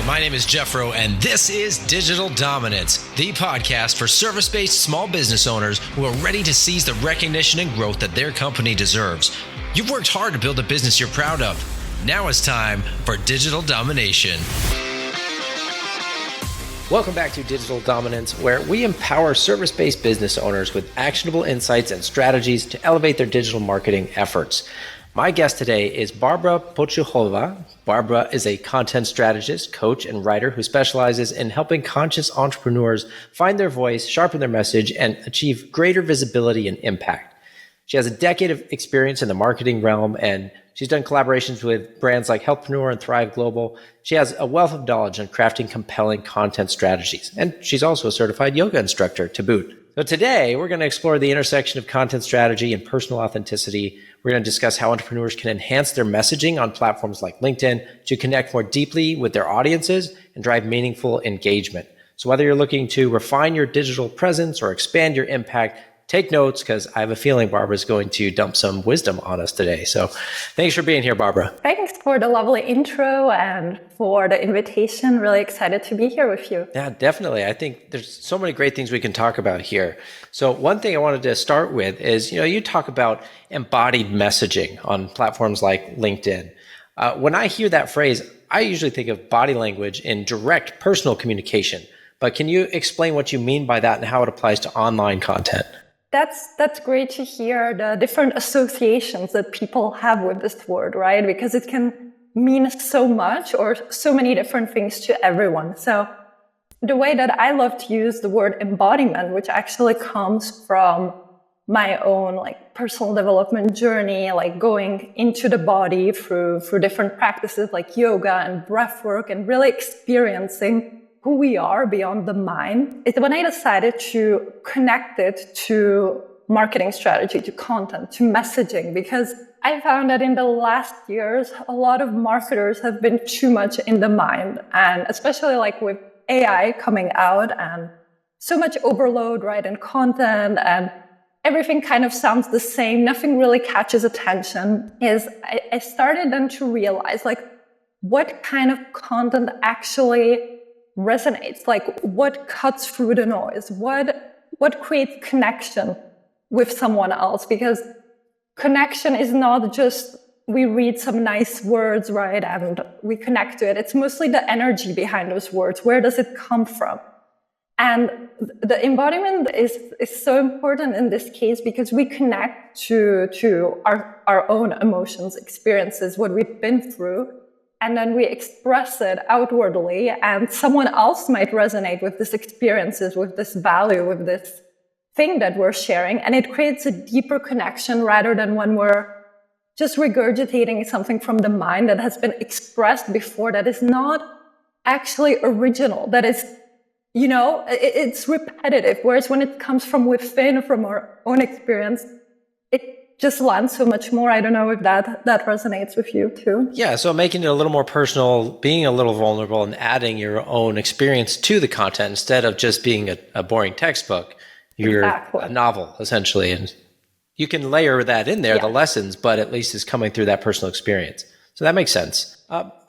My name is Jeffro, and this is Digital Dominance, the podcast for service-based small business owners who are ready to seize the recognition and growth that their company deserves. You've worked hard to build a business you're proud of. Now it's time for Digital Domination. Welcome back to Digital Dominance, where we empower service-based business owners with actionable insights and strategies to elevate their digital marketing efforts. My guest today is Barbora Pochukhova. Barbora is a content strategist, coach, and writer who specializes in helping conscious entrepreneurs find their voice, sharpen their message, and achieve greater visibility and impact. She has a decade of experience in the marketing realm, and she's done collaborations with brands like Healthpreneur and Thrive Global. She has a wealth of knowledge on crafting compelling content strategies, and she's also a certified yoga instructor to boot. So today, we're going to explore the intersection of content strategy and personal authenticity. We're going to discuss how entrepreneurs can enhance their messaging on platforms like LinkedIn to connect more deeply with their audiences and drive meaningful engagement. So whether you're looking to refine your digital presence or expand your impact, take notes, because I have a feeling Barbara's going to dump some wisdom on us today. So thanks for being here, Barbora. Thanks for the lovely intro and for the invitation. Really excited to be here with you. Yeah, definitely. I think there's so many great things we can talk about here. So one thing I wanted to start with is, you talk about embodied messaging on platforms like LinkedIn. When I hear that phrase, I usually think of body language in direct personal communication. But can you explain what you mean by that and how it applies to online content? That's great to hear the different associations that people have with this word, right? Because it can mean so much or so many different things to everyone. So the way that I love to use the word embodiment, which actually comes from my own personal development journey, going into the body through different practices like yoga and breath work and really experiencing who we are beyond the mind, is when I decided to connect it to marketing strategy, to content, to messaging, because I found that in the last years, a lot of marketers have been too much in the mind, and especially with AI coming out and so much overload, right, in content, and everything kind of sounds the same, nothing really catches attention, I started then to realize what kind of content actually resonates, what cuts through the noise, what creates connection with someone else, because connection is not just we read some nice words, right, and we connect to it. It's mostly the energy behind those words. Where does it come from? And the embodiment is so important in this case because we connect to our own emotions, experiences, what we've been through, and then we express it outwardly, and someone else might resonate with these experiences, with this value, with this thing that we're sharing, and it creates a deeper connection rather than when we're just regurgitating something from the mind that has been expressed before, that is not actually original, that is, it's repetitive, whereas when it comes from within, from our own experience, it just lands so much more. I don't know if that resonates with you too. Yeah, so making it a little more personal, being a little vulnerable, and adding your own experience to the content instead of just being a boring textbook. You're exactly a novel, essentially. And you can layer that in there, the lessons, but at least it's coming through that personal experience. So that makes sense.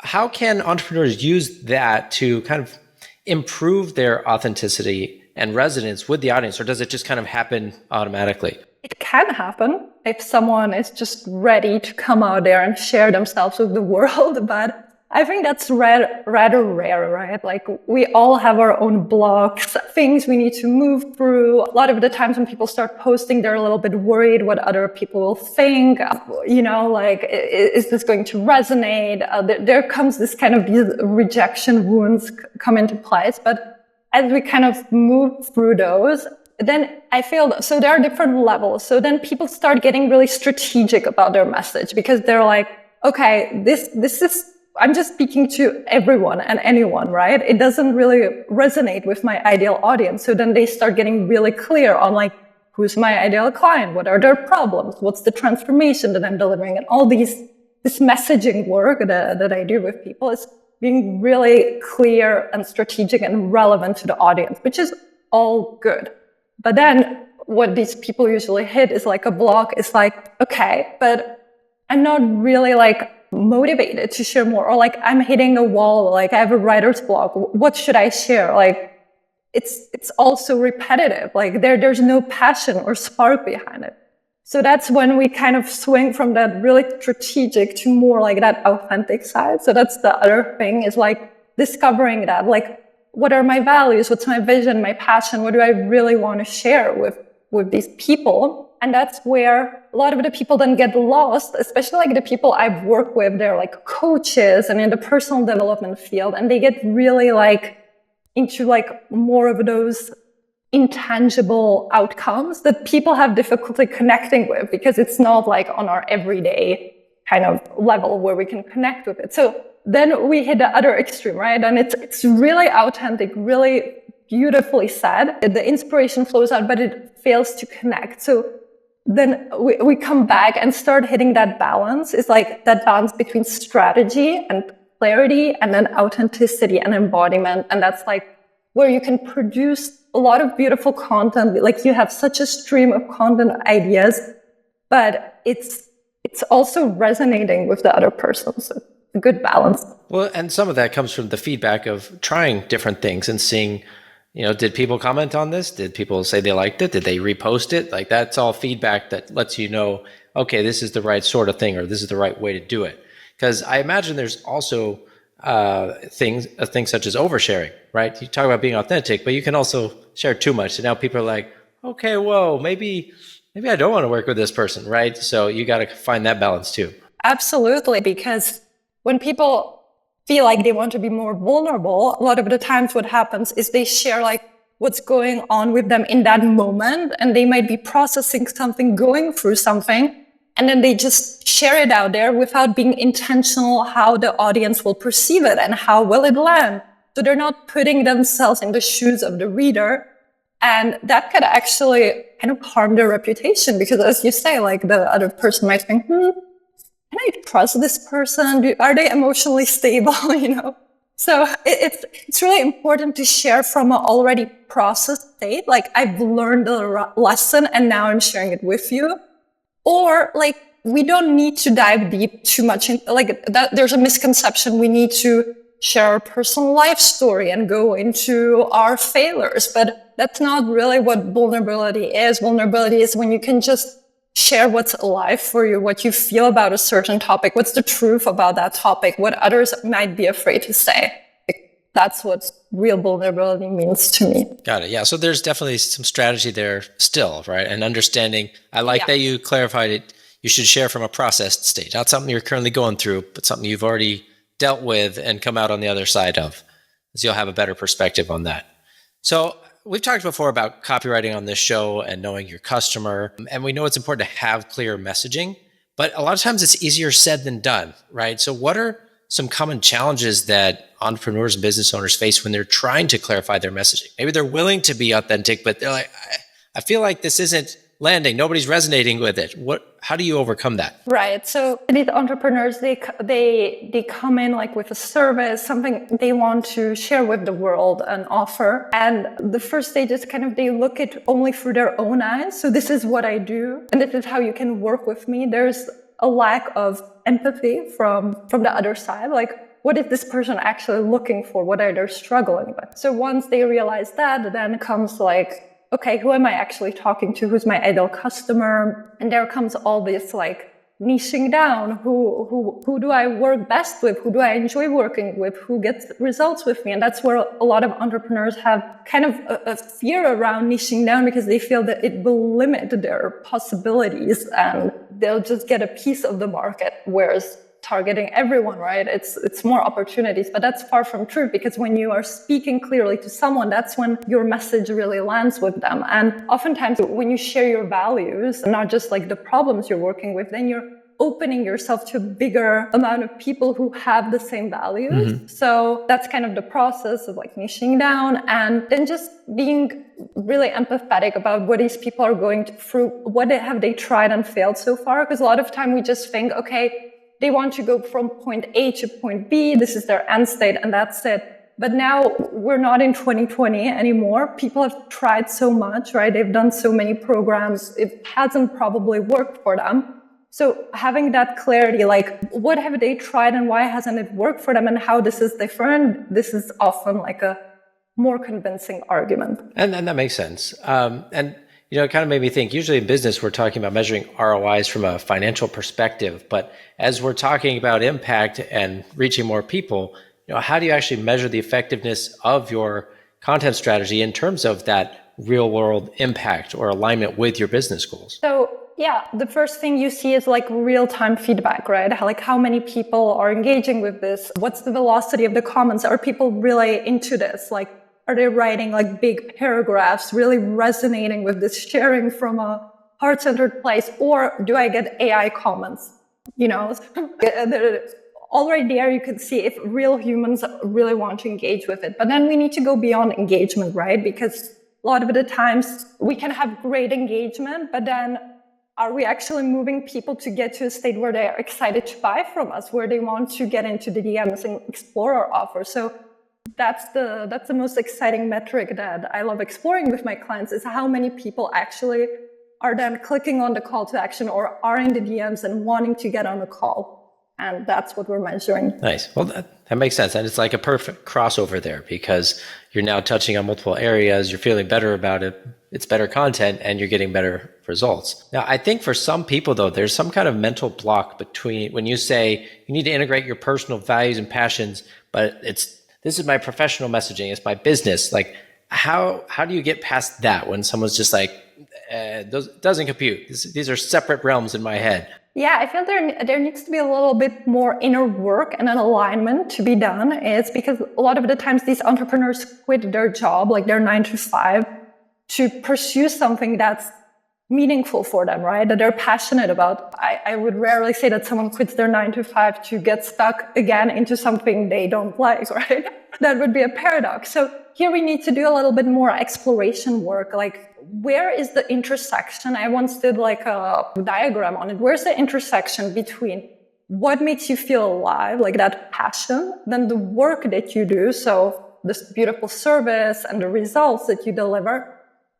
How can entrepreneurs use that to kind of improve their authenticity and resonance with the audience, or does it just kind of happen automatically? It can happen if someone is just ready to come out there and share themselves with the world, but I think that's rather rare, right? We all have our own blocks, things we need to move through. A lot of the times when people start posting, they're a little bit worried what other people will think, is this going to resonate? There comes this kind of these rejection wounds come into place, but as we kind of move through those, then I feel, so there are different levels. So then people start getting really strategic about their message because they're like, okay, this is, I'm just speaking to everyone and anyone, right? It doesn't really resonate with my ideal audience. So then they start getting really clear on who's my ideal client? What are their problems? What's the transformation that I'm delivering? And all this messaging work that I do with people is being really clear and strategic and relevant to the audience, which is all good. But then what these people usually hit is a block. It's okay, but I'm not really motivated to share more, or like I'm hitting a wall, like I have a writer's block. What should I share? Like it's also repetitive. Like there's no passion or spark behind it. So that's when we kind of swing from that really strategic to more like that authentic side. So that's the other thing, is like discovering that, like, what are my values? What's my vision, my passion? What do I really want to share with these people? And that's where a lot of the people then get lost, especially like the people I've worked with. They're like coaches and in the personal development field, and they get really like into like more of those intangible outcomes that people have difficulty connecting with, because it's not like on our everyday kind of level where we can connect with it. So then we hit the other extreme, right? And it's really authentic, really beautifully said. The inspiration flows out, but it fails to connect. So then we come back and start hitting that balance. It's like that balance between strategy and clarity, and then authenticity and embodiment. And that's like where you can produce a lot of beautiful content. Like you have such a stream of content ideas, but it's also resonating with the other person. So a good balance. Well, and some of that comes from the feedback of trying different things and seeing, did people comment on this? Did people say they liked it? Did they repost it? Like that's all feedback that lets you know, okay, this is the right sort of thing, or this is the right way to do it. Because I imagine there's also things such as oversharing, right? You talk about being authentic, but you can also share too much. And now people are like, okay, whoa, maybe I don't want to work with this person, right? So you got to find that balance too. Absolutely. Because when people feel like they want to be more vulnerable, a lot of the times what happens is they share like what's going on with them in that moment, and they might be processing something, going through something, and then they just share it out there without being intentional how the audience will perceive it and how will it land. So they're not putting themselves in the shoes of the reader. And that could actually kind of harm their reputation, because as you say, like the other person might think, can I trust this person? Are they emotionally stable? So it's really important to share from an already processed state. Like I've learned a lesson and now I'm sharing it with you. Or like, we don't need to dive deep too much in like that. There's a misconception. We need to share our personal life story and go into our failures, but that's not really what vulnerability is. Vulnerability is when you can just share what's alive for you, what you feel about a certain topic, what's the truth about that topic, what others might be afraid to say. That's what real vulnerability means to me. Got it. Yeah. So there's definitely some strategy there still, right? And understanding. I like that you clarified it. You should share from a processed state, not something you're currently going through, but something you've already dealt with and come out on the other side of. So you'll have a better perspective on that. So we've talked before about copywriting on this show and knowing your customer. And we know it's important to have clear messaging, but a lot of times it's easier said than done, right? So what are some common challenges that entrepreneurs and business owners face when they're trying to clarify their messaging? Maybe they're willing to be authentic, but they're like, I feel like this isn't landing. Nobody's resonating with it. How do you overcome that? Right. So these entrepreneurs, they come in like with a service, something they want to share with the world and offer. And the first stage is kind of, they look it only through their own eyes. So this is what I do, and this is how you can work with me. There's a lack of empathy from the other side. Like, what is this person actually looking for? What are they struggling with? So once they realize that, then comes like, okay, who am I actually talking to? Who's my ideal customer? And there comes all this like niching down. Who do I work best with? Who do I enjoy working with? Who gets results with me? And that's where a lot of entrepreneurs have kind of a fear around niching down, because they feel that it will limit their possibilities and they'll just get a piece of the market. Whereas targeting everyone, right? It's more opportunities, but that's far from true, because when you are speaking clearly to someone, that's when your message really lands with them. And oftentimes when you share your values, not just like the problems you're working with, then you're opening yourself to a bigger amount of people who have the same values. Mm-hmm. So that's kind of the process of like niching down, and then just being really empathetic about what these people are going through. What have they tried and failed so far? Because a lot of time we just think, okay, they want to go from point A to point B. This is their end state and that's it. But now we're not in 2020 anymore. People have tried so much, right? They've done so many programs. It hasn't probably worked for them. So having that clarity, like what have they tried and why hasn't it worked for them and how this is different, this is often like a more convincing argument. And that makes sense. And it kind of made me think, usually in business, we're talking about measuring ROIs from a financial perspective. But as we're talking about impact and reaching more people, how do you actually measure the effectiveness of your content strategy in terms of that real world impact or alignment with your business goals? So yeah, the first thing you see is like real-time feedback, right? Like how many people are engaging with this? What's the velocity of the comments? Are people really into this? Like, are they writing like big paragraphs, really resonating with this, sharing from a heart-centered place? Or do I get AI comments? Already there you can see if real humans really want to engage with it. But then we need to go beyond engagement, right? Because a lot of the times we can have great engagement, but then are we actually moving people to get to a state where they're excited to buy from us, where they want to get into the DMs and explore our offer? So that's the most exciting metric that I love exploring with my clients, is how many people actually are then clicking on the call to action or are in the DMs and wanting to get on a call. And that's what we're measuring. Nice. Well, that makes sense. And it's like a perfect crossover there, because you're now touching on multiple areas. You're feeling better about it. It's better content and you're getting better results. Now, I think for some people, though, there's some kind of mental block between when you say you need to integrate your personal values and passions, but this is my professional messaging. It's my business. Like, how do you get past that when someone's just like, those doesn't compute. These are separate realms in my head. Yeah, I feel there needs to be a little bit more inner work and an alignment to be done. It's because a lot of the times these entrepreneurs quit their job, like their 9 to 5, to pursue something that's meaningful for them, right? That they're passionate about. I would rarely say that someone quits their 9 to 5 to get stuck again into something they don't like, right? That would be a paradox. So here we need to do a little bit more exploration work. Like, where is the intersection? I once did like a diagram on it. Where's the intersection between what makes you feel alive, like that passion, then the work that you do, so this beautiful service and the results that you deliver,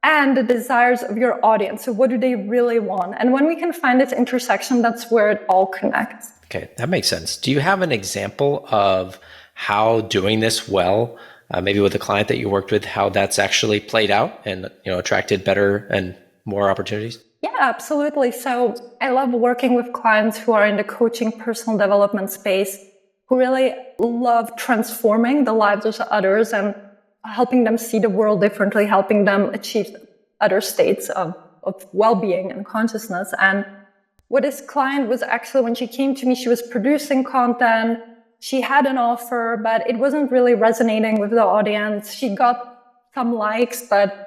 and the desires of your audience. So what do they really want? And when we can find this intersection, that's where it all connects. Okay, that makes sense. Do you have an example of how doing this well, maybe with a client that you worked with, how that's actually played out and attracted better and more opportunities? Yeah, absolutely. So I love working with clients who are in the coaching, personal development space, who really love transforming the lives of others and helping them see the world differently, helping them achieve other states of well-being and consciousness. And what this client was actually, when she came to me, she was producing content. She had an offer, but it wasn't really resonating with the audience. She got some likes, but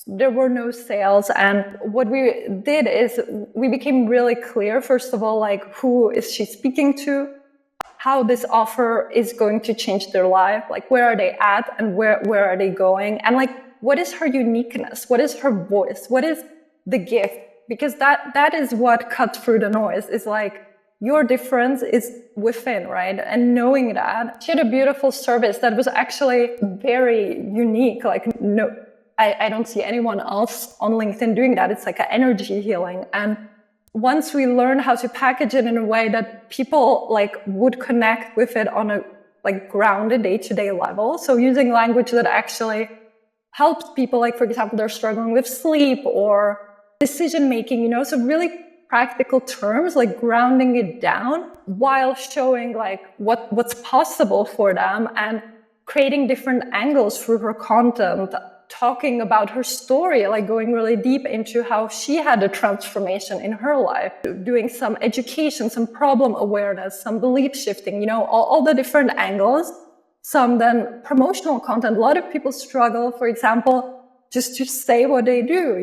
there were no sales. And what we did is we became really clear, first of all, like, who is she speaking to? How this offer is going to change their life? Like, where are they at and where are they going? And like, what is her uniqueness? What is her voice? What is the gift? Because that is what cuts through the noise. Is like, your difference is within, right? And knowing that, she had a beautiful service that was actually very unique. Like, no, I don't see anyone else on LinkedIn doing that. It's like an energy healing. And once we learn how to package it in a way that people like would connect with it on a like grounded day-to-day level. So using language that actually helps people, like, for example, they're struggling with sleep or decision-making, so really practical terms, like grounding it down while showing like what's possible for them and creating different angles through her content, talking about her story, like going really deep into how she had a transformation in her life, doing some education, some problem awareness, some belief shifting, all the different angles, some then promotional content. A lot of people struggle, for example, just to say what they do,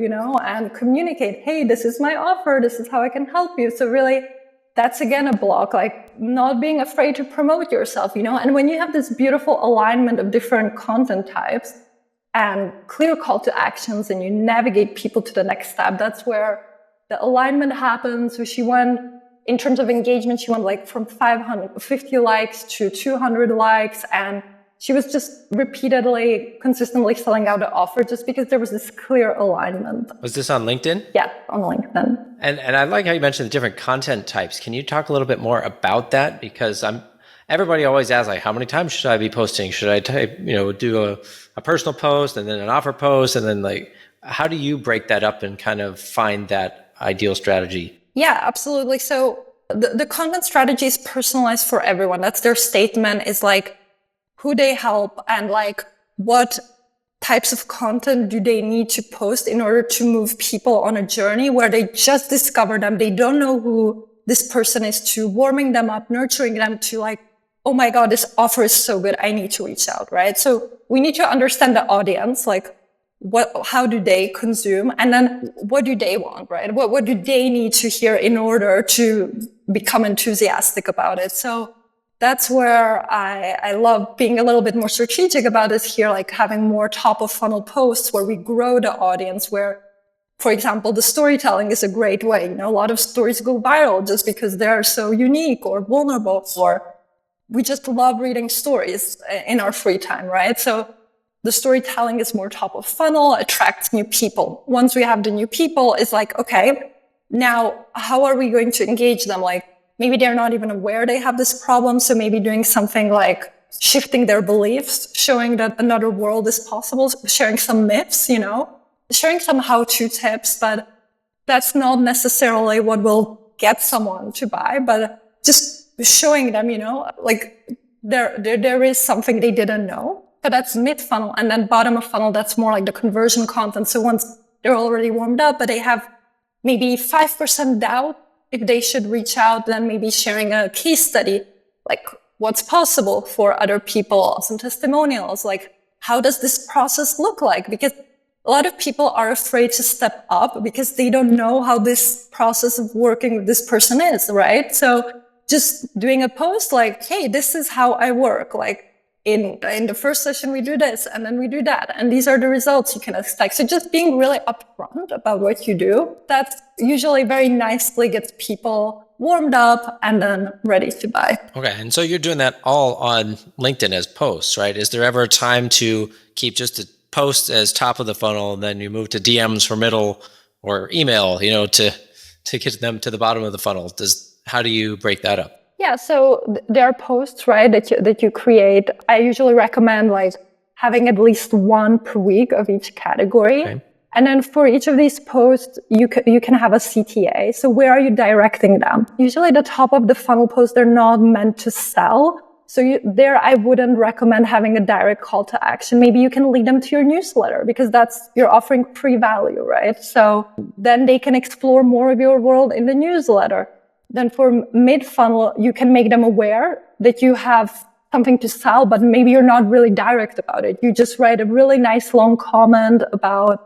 and communicate, hey, this is my offer, this is how I can help you. So really, that's again a block, like not being afraid to promote yourself, and when you have this beautiful alignment of different content types and clear call to actions and you navigate people to the next step, that's where the alignment happens. So she went, in terms of engagement, she went like from 550 likes to 200 likes, and she was just repeatedly, consistently selling out the offer just because there was this clear alignment. Was this on LinkedIn? Yeah, on LinkedIn. And I like how you mentioned the different content types. Can you talk a little bit more about that? Because everybody always asks, like, how many times should I be posting? Should I do a personal post and then an offer post? And then, like, how do you break that up and kind of find that ideal strategy? Yeah, absolutely. So the content strategy is personalized for everyone. That's their statement, is like who they help and like what types of content do they need to post in order to move people on a journey where they just discover them. They don't know who this person is, to warming them up, nurturing them to like, oh my God, this offer is so good, I need to reach out, right? So we need to understand the audience, like how do they consume? And then what do they want, right? What do they need to hear in order to become enthusiastic about it? So that's where I love being a little bit more strategic about it here, like having more top of funnel posts where we grow the audience, where, for example, the storytelling is a great way. A lot of stories go viral just because they're so unique or vulnerable, or we just love reading stories in our free time, right? So the storytelling is more top of funnel, attracts new people. Once we have the new people, it's like, okay, now how are we going to engage them? Like maybe they're not even aware they have this problem. So maybe doing something like shifting their beliefs, showing that another world is possible, sharing some myths, sharing some how-to tips, but that's not necessarily what will get someone to buy, but just showing them, like there is something they didn't know. So that's mid funnel. And then bottom of funnel, that's more like the conversion content. So once they're already warmed up, but they have maybe 5% doubt if they should reach out, then maybe sharing a case study, like what's possible for other people, some testimonials, like how does this process look like? Because a lot of people are afraid to step up because they don't know how this process of working with this person is, right? So just doing a post like, hey, this is how I work. Like in the first session, we do this and then we do that. And these are the results you can expect. So just being really upfront about what you do, that usually very nicely gets people warmed up and then ready to buy. Okay. And so you're doing that all on LinkedIn as posts, right? Is there ever a time to keep just a post as top of the funnel and then you move to DMs for middle or email, to get them to the bottom of the funnel? How do you break that up? Yeah, so there are posts, right, that you create. I usually recommend like having at least one per week of each category. Okay. And then for each of these posts, you can have a CTA. So where are you directing them? Usually the top of the funnel posts, they're not meant to sell. So there, I wouldn't recommend having a direct call to action. Maybe you can lead them to your newsletter because you're offering free value, right? So then they can explore more of your world in the newsletter. Then for mid-funnel, you can make them aware that you have something to sell, but maybe you're not really direct about it. You just write a really nice long comment about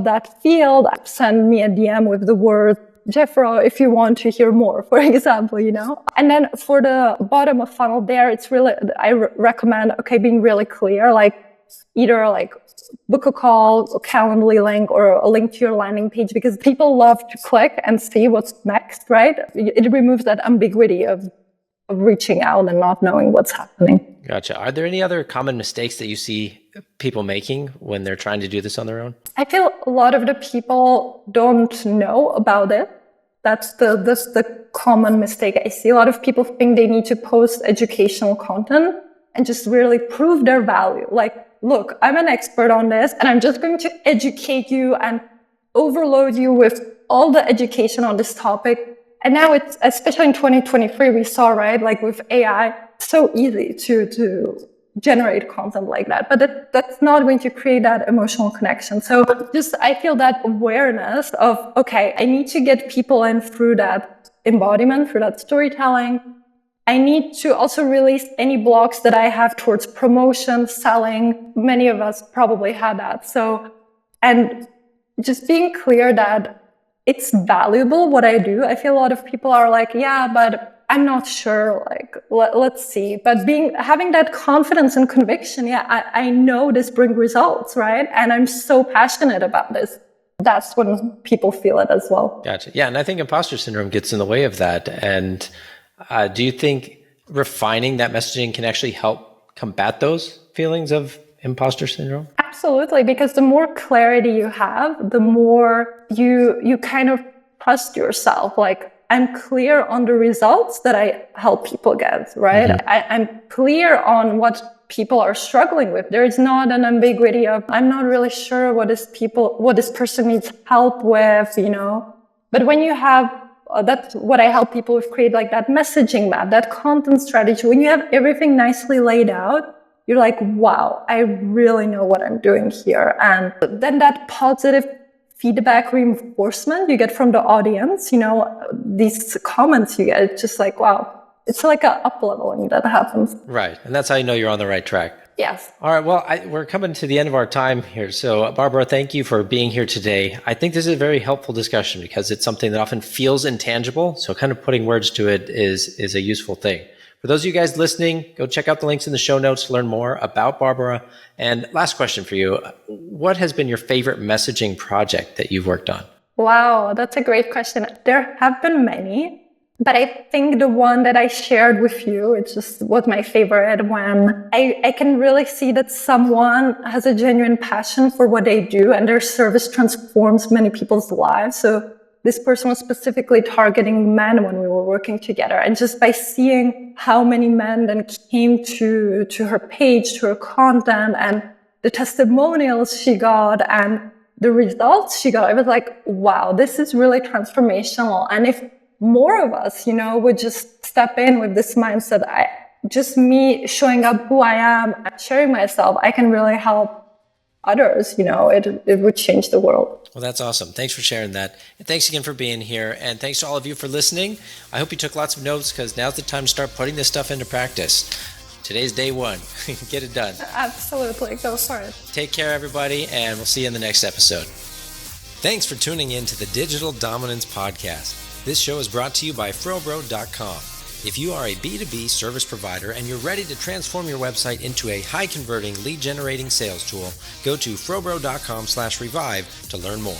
that field. Send me a DM with the word Jeffro if you want to hear more, for example, And then for the bottom of funnel there, it's really, I recommend, being really clear, like either like book a call, a Calendly link, or a link to your landing page, because people love to click and see what's next, right? It removes that ambiguity of reaching out and not knowing what's happening. Gotcha. Are there any other common mistakes that you see people making when they're trying to do this on their own? I feel a lot of the people don't know about it. That's the common mistake I see. A lot of people think they need to post educational content and just really prove their value. Like, look, I'm an expert on this and I'm just going to educate you and overload you with all the education on this topic. And now it's, especially in 2023, we saw, right, like with AI, so easy to generate content like that. But that's not going to create that emotional connection. So just, I feel that awareness of, I need to get people in through that embodiment, through that storytelling. I need to also release any blocks that I have towards promotion, selling. Many of us probably had that. So, and just being clear that it's valuable what I do. I feel a lot of people are like, yeah, but I'm not sure. Like, let's see. But having that confidence and conviction, I know this brings results, right? And I'm so passionate about this. That's when people feel it as well. Gotcha. Yeah, and I think imposter syndrome gets in the way of that. And do you think refining that messaging can actually help combat those feelings of imposter syndrome? Absolutely, because the more clarity you have, the more you kind of trust yourself. Like, I'm clear on the results that I help people get, right? Mm-hmm. I'm clear on what people are struggling with. There is not an ambiguity of, I'm not really sure what this person needs help with, But when you have, that's what I help people with, create like that messaging map, that content strategy. When you have everything nicely laid out, you're like, wow, I really know what I'm doing here. And then that positive feedback reinforcement you get from the audience, these comments you get, it's just like, wow, it's like a up leveling that happens. Right. And that's how you know you're on the right track. Yes. All right. Well, we're coming to the end of our time here. So, Barbara, thank you for being here today. I think this is a very helpful discussion because it's something that often feels intangible. So kind of putting words to it is a useful thing. For those of you guys listening, go check out the links in the show notes to learn more about Barbara. And last question for you. What has been your favorite messaging project that you've worked on? Wow, that's a great question. There have been many. But I think the one that I shared with you, it just was my favorite when I can really see that someone has a genuine passion for what they do and their service transforms many people's lives. So this person was specifically targeting men when we were working together. And just by seeing how many men then came to her page, to her content, and the testimonials she got and the results she got, I was like, wow, this is really transformational. And if more of us, would just step in with this mindset, just me showing up who I am, sharing myself, I can really help others, it would change the world. Well, that's awesome. Thanks for sharing that. And thanks again for being here. And thanks to all of you for listening. I hope you took lots of notes because now's the time to start putting this stuff into practice. Today's day one. Get it done. Absolutely. Go for it. Take care, everybody, and we'll see you in the next episode. Thanks for tuning in to the Digital Dominance Podcast. This show is brought to you by FroBro.com. If you are a B2B service provider and you're ready to transform your website into a high-converting, lead-generating sales tool, go to FroBro.com/revive to learn more.